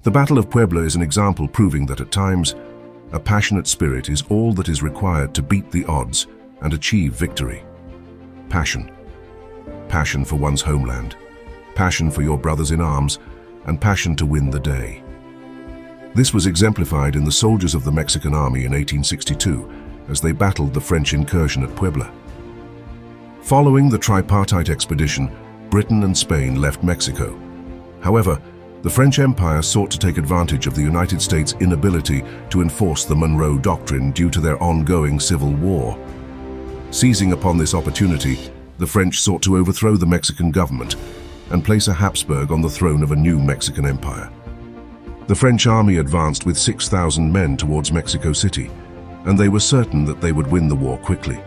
The Battle of Puebla is an example proving that at times, a passionate spirit is all that is required to beat the odds and achieve victory. Passion. Passion for one's homeland. Passion for your brothers in arms, and passion to win the day. This was exemplified in the soldiers of the Mexican army in 1862 as they battled the French incursion at Puebla. Following the tripartite expedition, Britain and Spain left Mexico. However, the French Empire sought to take advantage of the United States' inability to enforce the Monroe Doctrine due to their ongoing civil war. Seizing upon this opportunity, the French sought to overthrow the Mexican government and place a Habsburg on the throne of a new Mexican empire. The French army advanced with 6,000 men towards Mexico City, and they were certain that they would win the war quickly.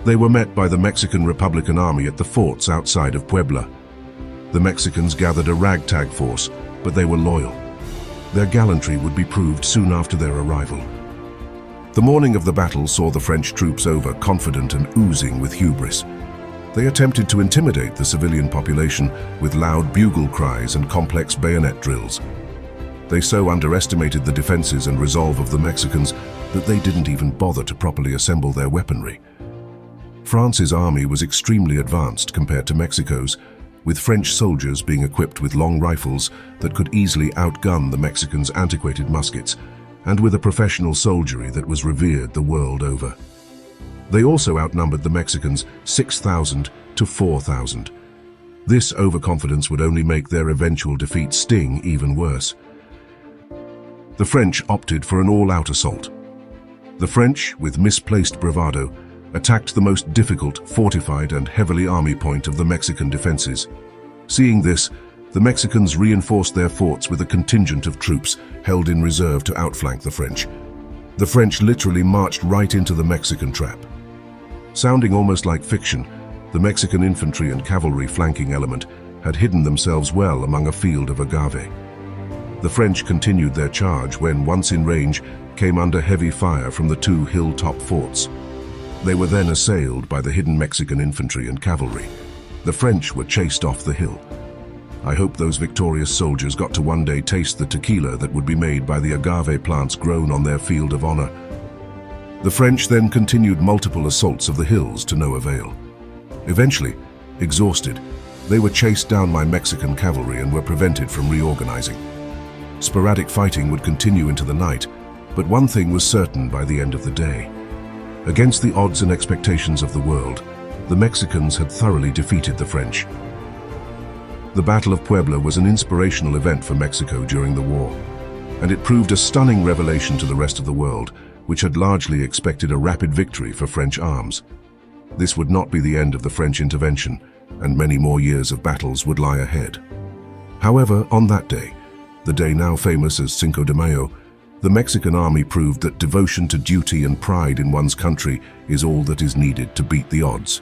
They were met by the Mexican Republican Army at the forts outside of Puebla. The Mexicans gathered a ragtag force, but they were loyal. Their gallantry would be proved soon after their arrival. The morning of the battle saw the French troops over, confident and oozing with hubris. They attempted to intimidate the civilian population with loud bugle cries and complex bayonet drills. They so underestimated the defenses and resolve of the Mexicans that they didn't even bother to properly assemble their weaponry. France's army was extremely advanced compared to Mexico's, with French soldiers being equipped with long rifles that could easily outgun the Mexicans' antiquated muskets, and with a professional soldiery that was revered the world over. They also outnumbered the Mexicans 6,000 to 4,000. This overconfidence would only make their eventual defeat sting even worse. The French opted for an all-out assault. The French, with misplaced bravado, attacked the most difficult, fortified and heavily army point of the Mexican defenses. Seeing this, the Mexicans reinforced their forts with a contingent of troops held in reserve to outflank the French. The French literally marched right into the Mexican trap. Sounding almost like fiction, the Mexican infantry and cavalry flanking element had hidden themselves well among a field of agave. The French continued their charge when, once in range, came under heavy fire from the two hilltop forts. They were then assailed by the hidden Mexican infantry and cavalry. The French were chased off the hill. I hope those victorious soldiers got to one day taste the tequila that would be made by the agave plants grown on their field of honor. The French then continued multiple assaults of the hills to no avail. Eventually, exhausted, they were chased down by Mexican cavalry and were prevented from reorganizing. Sporadic fighting would continue into the night, but one thing was certain by the end of the day. Against the odds and expectations of the world, the Mexicans had thoroughly defeated the French. The Battle of Puebla was an inspirational event for Mexico during the war, and it proved a stunning revelation to the rest of the world, which had largely expected a rapid victory for French arms. This would not be the end of the French intervention, and many more years of battles would lie ahead. However, on that day, the day now famous as Cinco de Mayo, the Mexican army proved that devotion to duty and pride in one's country is all that is needed to beat the odds.